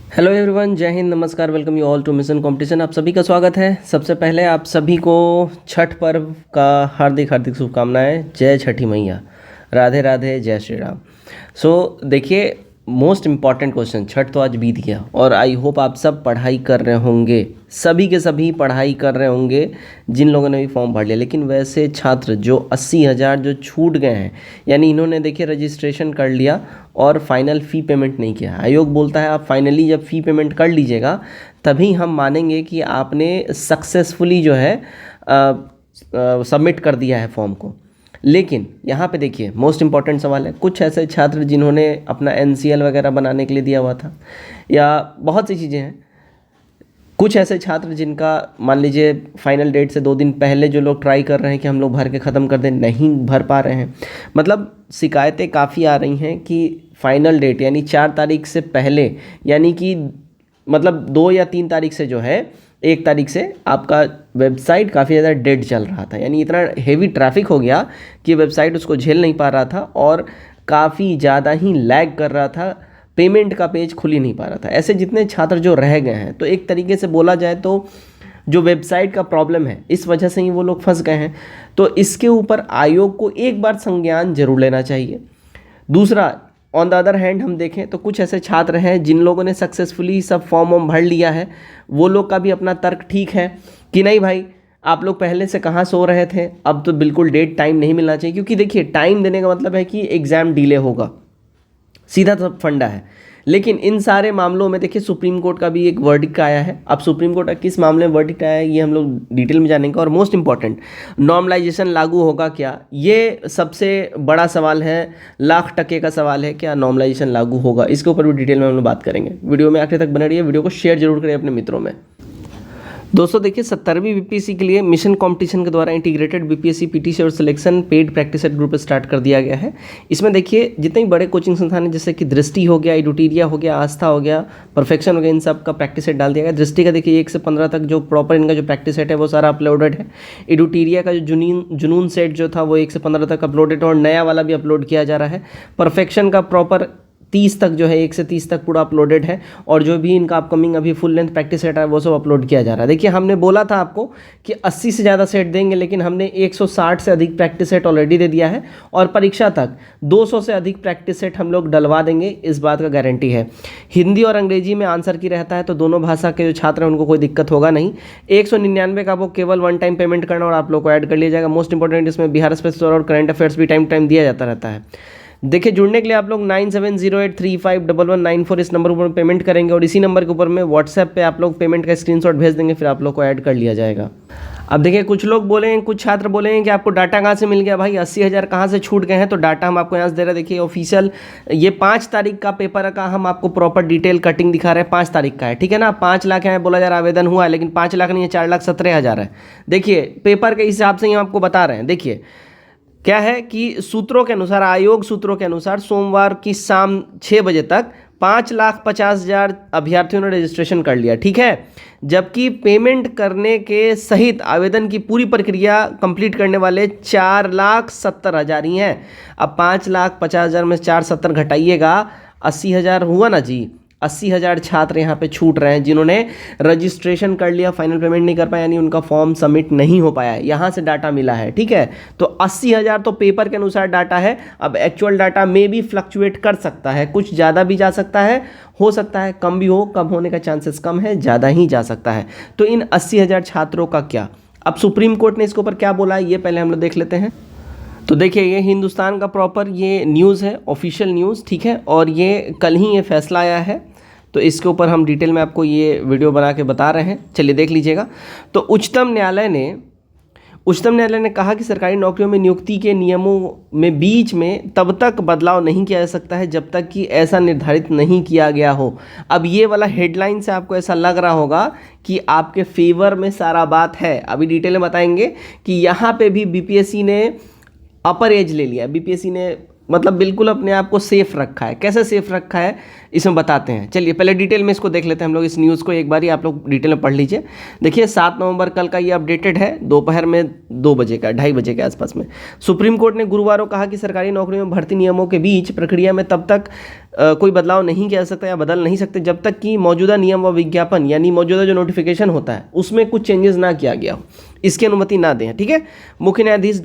Hello everyone, जय हिंद, नमस्कार, welcome you all to mission competition. आप सभी का स्वागत है। सबसे पहले आप सभी को छठ पर्व का हार्दिक हार्दिक शुभकामनाएं। जय छठी मैया, राधे राधे, जय श्री राम। देखिए, मोस्ट इम्पॉर्टेंट क्वेश्चन, छठ तो आज बीत गया और आई होप आप सब पढ़ाई कर रहे होंगे, सभी के सभी पढ़ाई कर रहे होंगे जिन लोगों ने भी फॉर्म भर लिया। लेकिन वैसे छात्र जो 80,000 जो छूट गए हैं, यानी इन्होंने देखिए रजिस्ट्रेशन कर लिया और फाइनल फ़ी पेमेंट नहीं किया। आयोग बोलता है आप फाइनली जब फ़ी पेमेंट कर लीजिएगा तभी हम मानेंगे कि आपने सक्सेसफुली जो है सबमिट कर दिया है फॉर्म को। लेकिन यहाँ पे देखिए मोस्ट इम्पॉर्टेंट सवाल है, कुछ ऐसे छात्र जिन्होंने अपना एनसीएल वगैरह बनाने के लिए दिया हुआ था, या बहुत सी चीज़ें हैं, कुछ ऐसे छात्र जिनका मान लीजिए फाइनल डेट से 2 दिन पहले जो लोग ट्राई कर रहे हैं कि हम लोग भर के ख़त्म कर दें, नहीं भर पा रहे हैं। मतलब शिकायतें काफ़ी आ रही हैं कि फाइनल डेट यानी 4 तारीख से पहले, यानी कि मतलब 2 या 3 तारीख से जो है 1 तारीख से आपका वेबसाइट काफ़ी ज़्यादा डेड चल रहा था, यानी इतना हेवी ट्रैफिक हो गया कि वेबसाइट उसको झेल नहीं पा रहा था और काफ़ी ज़्यादा ही लैग कर रहा था, पेमेंट का पेज खुल ही नहीं पा रहा था। ऐसे जितने छात्र जो रह गए हैं, तो एक तरीके से बोला जाए तो जो वेबसाइट का प्रॉब्लम है इस वजह से ही वो लोग फंस गए हैं। तो इसके ऊपर आयोग को एक बार संज्ञान जरूर लेना चाहिए। दूसरा, ऑन द अदर हैंड हम देखें तो कुछ ऐसे छात्र हैं जिन लोगों ने सक्सेसफुली सब फॉर्म वॉर्म भर लिया है, वो लोग का भी अपना तर्क ठीक है कि नहीं भाई आप लोग पहले से कहाँ सो रहे थे, अब तो बिल्कुल डेट टाइम नहीं मिलना चाहिए। क्योंकि देखिए टाइम देने का मतलब है कि एग्ज़ाम डिले होगा, सीधा सा फंडा है। लेकिन इन सारे मामलों में देखिए सुप्रीम कोर्ट का भी एक वर्डिक्ट आया है। अब सुप्रीम कोर्ट का किस मामले में वर्डिक्ट आया है ये हम लोग डिटेल में जानेंगे। और मोस्ट इंपॉर्टेंट, नॉर्मलाइजेशन लागू होगा क्या, ये सबसे बड़ा सवाल है, लाख टके का सवाल है, क्या नॉर्मलाइजेशन लागू होगा। इसके ऊपर भी डिटेल में हम लोग बात करेंगे। वीडियो में आखिर तक बने रहिए, वीडियो को शेयर जरूर करें अपने मित्रों में। दोस्तों देखिए, 70वीं बीपीएससी के लिए मिशन कंपटीशन के द्वारा इंटीग्रेटेड बीपीएससी पीटीसी और selection paid practice set group start कर दिया गया है। इसमें देखिए जितने भी बड़े कोचिंग संस्थान हैं, जैसे कि दृष्टि हो गया, एडुटीरिया हो गया, आस्था हो गया, परफेक्शन हो गया, इन सब का प्रैक्टिस सेट डाल दिया गया। दृष्टि का देखिए 1 से 15 तक जो प्रॉपर इनका जो प्रैक्टिस सेट है वो सारा अपलोडेड है। एडुटीरिया का जो जुनून सेट जो था वो 1 से 15 तक अपलोडेड है और नया वाला भी अपलोड किया जा रहा है। परफेक्शन का प्रॉपर 30 तक जो है 1 से 30 तक पूरा अपलोडेड है। और जो भी इनका अपकमिंग अभी फुल लेंथ प्रैक्टिस सेट है वो सब अपलोड किया जा रहा है। देखिए हमने बोला था आपको कि 80 से ज़्यादा सेट देंगे, लेकिन हमने 160 से अधिक प्रैक्टिस सेट ऑलरेडी दे दिया है और परीक्षा तक 200 से अधिक प्रैक्टिस सेट हम लोग डलवा देंगे, इस बात का गारंटी है। हिंदी और अंग्रेजी में आंसर की रहता है, तो दोनों भाषा के जो छात्र हैं उनको कोई दिक्कत होगा नहीं। 199 का वो केवल 1 टाइम पेमेंट करना और आप लोग को ऐड कर लिया जाएगा। मोस्ट इंपॉर्टेंट, इसमें बिहार स्पेशल और करंट अफेयर्स भी टाइम टाइम दिया जाता रहता है। देखिए जुड़ने के लिए आप लोग 9708351194 इस नंबर पर पेमेंट करेंगे और इसी नंबर के ऊपर में व्हाट्सएप पे आप लोग पेमेंट का स्क्रीनशॉट भेज देंगे, फिर आप लोग को ऐड कर लिया जाएगा। अब देखिए कुछ लोग बोलेंगे, कुछ छात्र बोलेंगे कि आपको डाटा कहाँ से मिल गया भाई, 80,000 कहाँ से छूट गए हैं। तो डाटा हम आपको यहाँ से दे रहे हैं। देखिए ऑफिशियल ये 5 तारीख का पेपर का हम आपको प्रॉपर डिटेल कटिंग दिखा रहे हैं। 5 तारीख का है, ठीक है ना। 5 लाख यहाँ बोला जा रहा है आवेदन हुआ है, लेकिन 5 लाख नहीं है, 4,17,000 है। देखिए पेपर के हिसाब से ही हम आपको बता रहे हैं। देखिए क्या है कि सूत्रों के अनुसार, आयोग सूत्रों के अनुसार सोमवार की शाम 6 बजे तक 5,50,000 अभ्यर्थियों ने रजिस्ट्रेशन कर लिया, ठीक है। जबकि पेमेंट करने के सहित आवेदन की पूरी प्रक्रिया कंप्लीट करने वाले 4,70,000 ही हैं। अब 5,50,000 में 470 घटाइएगा, 80,000 हुआ ना जी। 80,000 छात्र यहाँ पे छूट रहे हैं जिन्होंने रजिस्ट्रेशन कर लिया, फाइनल पेमेंट नहीं कर पाया, यानी उनका फॉर्म सबमिट नहीं हो पाया है। यहाँ से डाटा मिला है, ठीक है। तो 80,000 तो पेपर के अनुसार डाटा है। अब एक्चुअल डाटा में भी फ्लक्चुएट कर सकता है, कुछ ज़्यादा भी जा सकता है, हो सकता है कम भी हो, कम होने का चांसेस कम है, ज़्यादा ही जा सकता है। तो इन 80,000 छात्रों का क्या, अब सुप्रीम कोर्ट ने इसके ऊपर क्या बोला है ये पहले हम लोग देख लेते हैं। तो देखिए ये हिंदुस्तान का प्रॉपर ये न्यूज़ है, ऑफिशियल न्यूज़, ठीक है। और ये कल ही ये फैसला आया है, तो इसके ऊपर हम डिटेल में आपको ये वीडियो बना के बता रहे हैं, चलिए देख लीजिएगा। तो उच्चतम न्यायालय ने कहा कि सरकारी नौकरियों में नियुक्ति के नियमों में बीच में तब तक बदलाव नहीं किया जा सकता है जब तक कि ऐसा निर्धारित नहीं किया गया हो। अब ये वाला हेडलाइन से आपको ऐसा लग रहा होगा कि आपके फेवर में सारा बात है। अभी डिटेल में बताएंगे कि यहाँ पे भी बीपीएससी ने अपर एज ले लिया। बीपीएससी ने मतलब बिल्कुल अपने आप को सेफ रखा है। कैसे सेफ रखा है, इसमें बताते हैं। चलिए पहले डिटेल में इसको देख लेते हैं हम लोग, इस न्यूज़ को एक बार ही आप लोग डिटेल में पढ़ लीजिए। देखिए 7 नवंबर कल का ये अपडेटेड है, दोपहर में 2 बजे का, 2:30 बजे के आसपास में। सुप्रीम कोर्ट ने गुरुवार को कहा कि सरकारी नौकरियों में भर्ती नियमों के बीच प्रक्रिया में तब तक कोई बदलाव नहीं किया जा सकता या बदल नहीं सकते जब तक कि मौजूदा नियम व विज्ञापन यानी मौजूदा जो नोटिफिकेशन होता है उसमें कुछ चेंजेस ना किया गया हो, इसकी अनुमति ना दें। ठीक है। मुख्य न्यायाधीश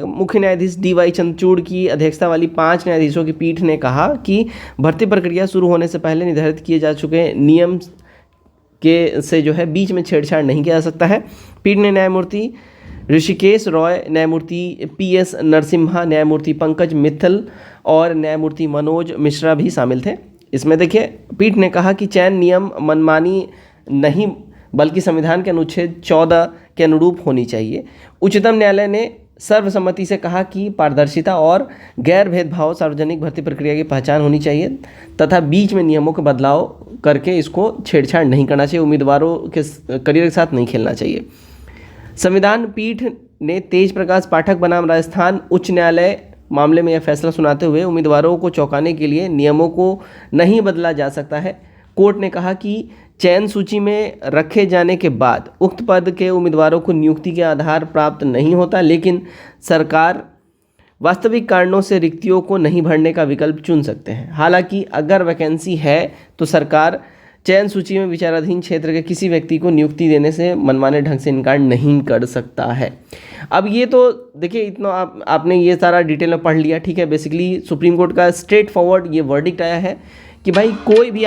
मुख्य न्यायाधीश DY चंद्रचूड़ की अध्यक्षता वाली 5 न्यायाधीशों की पीठ ने कहा कि भर्ती प्रक्रिया शुरू होने से पहले निर्धारित किए जा चुके नियम के से जो है बीच में छेड़छाड़ नहीं किया जा सकता है। पीठ ने न्यायमूर्ति ऋषिकेश रॉय, न्यायमूर्ति PS नरसिम्हा, न्यायमूर्ति पंकज मित्तल और न्यायमूर्ति मनोज मिश्रा भी शामिल थे। इसमें देखिए पीठ ने कहा कि चयन नियम मनमानी नहीं बल्कि संविधान के अनुच्छेद 14 के अनुरूप होनी चाहिए। उच्चतम न्यायालय ने सर्वसम्मति से कहा कि पारदर्शिता और गैर भेदभाव सार्वजनिक भर्ती प्रक्रिया की पहचान होनी चाहिए तथा बीच में नियमों के बदलाव करके इसको छेड़छाड़ नहीं करना चाहिए, उम्मीदवारों के करियर के साथ नहीं खेलना चाहिए। संविधान पीठ ने तेज प्रकाश पाठक बनाम राजस्थान उच्च न्यायालय मामले में यह फैसला सुनाते हुए उम्मीदवारों को चौंकाने के लिए नियमों को नहीं बदला जा सकता है। कोर्ट ने कहा कि चयन सूची में रखे जाने के बाद उक्त पद के उम्मीदवारों को नियुक्ति के आधार प्राप्त नहीं होता, लेकिन सरकार वास्तविक कारणों से रिक्तियों को नहीं भरने का विकल्प चुन सकते हैं। हालांकि अगर वैकेंसी है तो सरकार चयन सूची में विचाराधीन क्षेत्र के किसी व्यक्ति को नियुक्ति देने से मनमाने ढंग से इनकार नहीं कर सकता है। अब ये तो देखिए इतना आपने ये सारा डिटेल में पढ़ लिया। ठीक है। बेसिकली सुप्रीम कोर्ट का स्ट्रेट फॉरवर्ड ये वर्डिक्ट आया है कि भाई कोई भी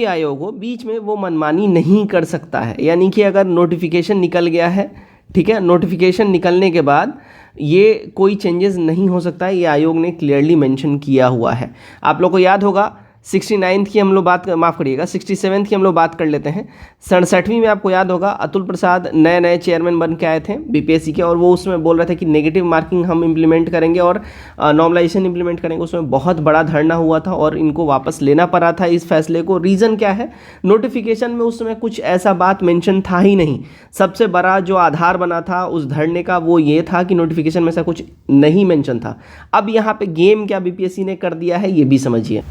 आयोग हो बीच में वो मनमानी नहीं कर सकता है। यानी कि अगर नोटिफिकेशन निकल गया है, ठीक है, नोटिफिकेशन निकलने के बाद ये कोई चेंजेस नहीं हो सकता है, ये आयोग ने क्लियरली मेंशन किया हुआ है। आप लोग को याद होगा 67 की हम लोग बात माफ़ करिएगा 67 की हम लोग बात कर लेते हैं। 67वीं में आपको याद होगा अतुल प्रसाद नए चेयरमैन बन के आए थे BPSC के, और वो उसमें बोल रहे थे कि नेगेटिव मार्किंग हम इम्प्लीमेंट करेंगे और नॉर्मलाइजेशन इम्प्लीमेंट करेंगे। उसमें बहुत बड़ा धरना हुआ था और इनको वापस लेना पड़ा था इस फैसले को। रीज़न क्या है, नोटिफिकेशन में उस समय कुछ ऐसा बात मेंशन था ही नहीं। सबसे बड़ा जो आधार बना था उस धरने का वो ये था कि नोटिफिकेशन में ऐसा कुछ नहीं मेंशन था। अब यहाँ पे गेम क्या BPSC ने कर दिया है ये भी समझिए।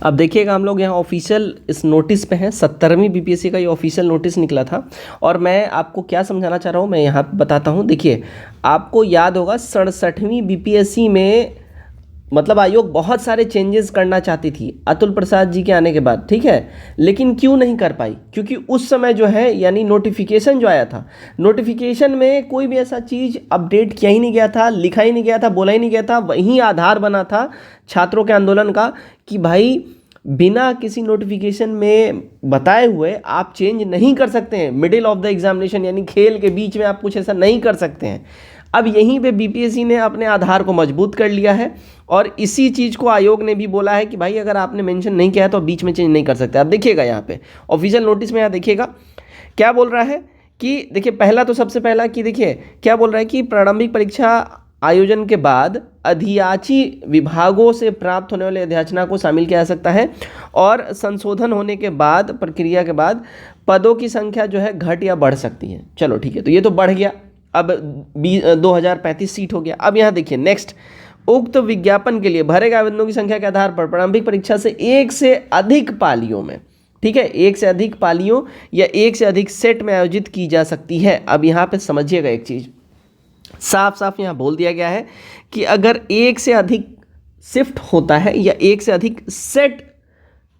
अब देखिएगा हम लोग यहाँ ऑफिशियल इस नोटिस पे हैं, 70वीं BPSC का ये ऑफिशियल नोटिस निकला था और मैं आपको क्या समझाना चाह रहा हूँ मैं यहाँ पे बताता हूँ। देखिए आपको याद होगा 67वीं BPSC में मतलब आयोग बहुत सारे चेंजेस करना चाहती थी अतुल प्रसाद जी के आने के बाद, ठीक है, लेकिन क्यों नहीं कर पाई, क्योंकि उस समय जो है यानी नोटिफिकेशन जो आया था, नोटिफिकेशन में कोई भी ऐसा चीज़ अपडेट किया ही नहीं गया था, लिखा ही नहीं गया था, बोला ही नहीं गया था। वही आधार बना था छात्रों के आंदोलन का कि भाई बिना किसी नोटिफिकेशन में बताए हुए आप चेंज नहीं कर सकते हैं मिडिल ऑफ द एग्जामिनेशन, यानी खेल के बीच में आप कुछ ऐसा नहीं कर सकते हैं। अब यहीं पे BPSC ने अपने आधार को मजबूत कर लिया है और इसी चीज़ को आयोग ने भी बोला है कि भाई अगर आपने मेंशन नहीं किया है तो बीच में चेंज नहीं कर सकते। आप देखिएगा यहाँ पे ऑफिशियल नोटिस में, यहाँ देखिएगा क्या बोल रहा है कि देखिए पहला तो सबसे पहला कि देखिए क्या बोल रहा है कि प्रारंभिक परीक्षा आयोजन के बाद अधियाची विभागों से प्राप्त होने वाले अध्याचना को शामिल किया जा सकता है और संशोधन होने के बाद प्रक्रिया के बाद पदों की संख्या जो है घट या बढ़ सकती है। चलो ठीक है, तो ये तो बढ़ गया, अब 2035 सीट हो गया। अब यहाँ देखिए नेक्स्ट, उक्त विज्ञापन के लिए भरे गए आवेदनों की संख्या के आधार पर प्रारंभिक परीक्षा से एक से अधिक पालियों में, ठीक है, एक से अधिक पालियों या एक से अधिक सेट में आयोजित की जा सकती है। अब यहाँ पे समझिएगा एक चीज़, साफ साफ यहाँ बोल दिया गया है कि अगर एक से अधिक शिफ्ट होता है या एक से अधिक सेट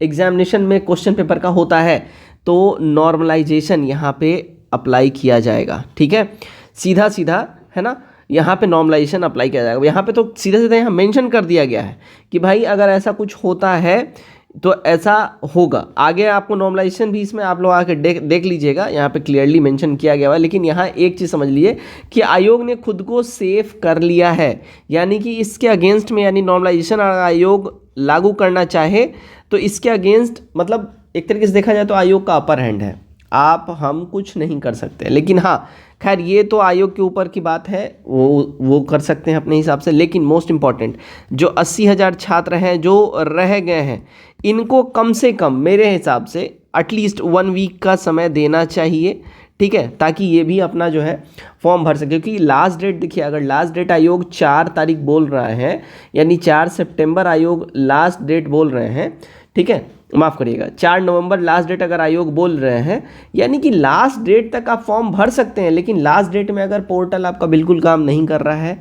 एग्जामिनेशन में क्वेश्चन पेपर का होता है तो नॉर्मलाइजेशन यहाँ पे अप्लाई किया जाएगा। ठीक है, सीधा सीधा है ना, यहाँ पे नॉर्मलाइजेशन अप्लाई किया जाएगा। यहाँ पे तो सीधा सीधा यहाँ मेंशन कर दिया गया है कि भाई अगर ऐसा कुछ होता है तो ऐसा होगा। आगे आपको नॉर्मलाइजेशन भी इसमें आप लोग आके देख लीजिएगा, यहाँ पे क्लियरली मेंशन किया गया है। लेकिन यहाँ एक चीज़ समझ लिए कि आयोग ने खुद को सेफ कर लिया है, यानी कि इसके अगेंस्ट में यानी नॉर्मलाइजेशन आयोग लागू करना चाहे तो इसके अगेंस्ट मतलब एक तरीके से देखा जाए तो आयोग का अपर हैंड है, आप हम कुछ नहीं कर सकते। लेकिन हाँ खैर ये तो आयोग के ऊपर की बात है, वो कर सकते हैं अपने हिसाब से। लेकिन मोस्ट इम्पॉर्टेंट जो 80,000 छात्र हैं जो रह गए हैं इनको कम से कम मेरे हिसाब से एटलीस्ट 1 वीक का समय देना चाहिए। ठीक है, ताकि ये भी अपना जो है फॉर्म भर सके। क्योंकि लास्ट डेट देखिए, अगर लास्ट डेट आयोग 4 तारीख बोल रहा है, यानी 4 सितंबर आयोग लास्ट डेट बोल रहे हैं, ठीक है, माफ़ करिएगा 4 नवंबर लास्ट डेट अगर आयोग बोल रहे हैं, यानी कि लास्ट डेट तक आप फॉर्म भर सकते हैं। लेकिन लास्ट डेट में अगर पोर्टल आपका बिल्कुल काम नहीं कर रहा है,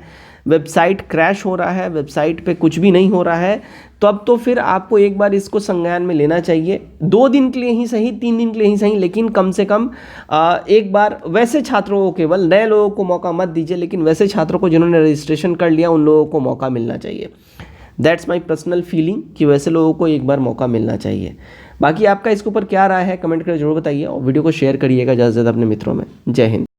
वेबसाइट क्रैश हो रहा है, वेबसाइट पे कुछ भी नहीं हो रहा है, तो अब तो फिर आपको एक बार इसको संज्ञान में लेना चाहिए। 2 दिन के लिए ही सही, 3 दिन के लिए ही सही, लेकिन कम से कम एक बार वैसे छात्रों को, केवल नए लोगों को मौका मत दीजिए, लेकिन वैसे छात्रों को जिन्होंने रजिस्ट्रेशन कर लिया उन लोगों को मौका मिलना चाहिए। दैट्स माई पर्सनल फीलिंग कि वैसे लोगों को एक बार मौका मिलना चाहिए। बाकी आपका इसके ऊपर क्या राय है कमेंट करके जरूर बताइए, और वीडियो को शेयर करिएगा ज़्यादा से ज़्यादा अपने मित्रों में। जय हिंद।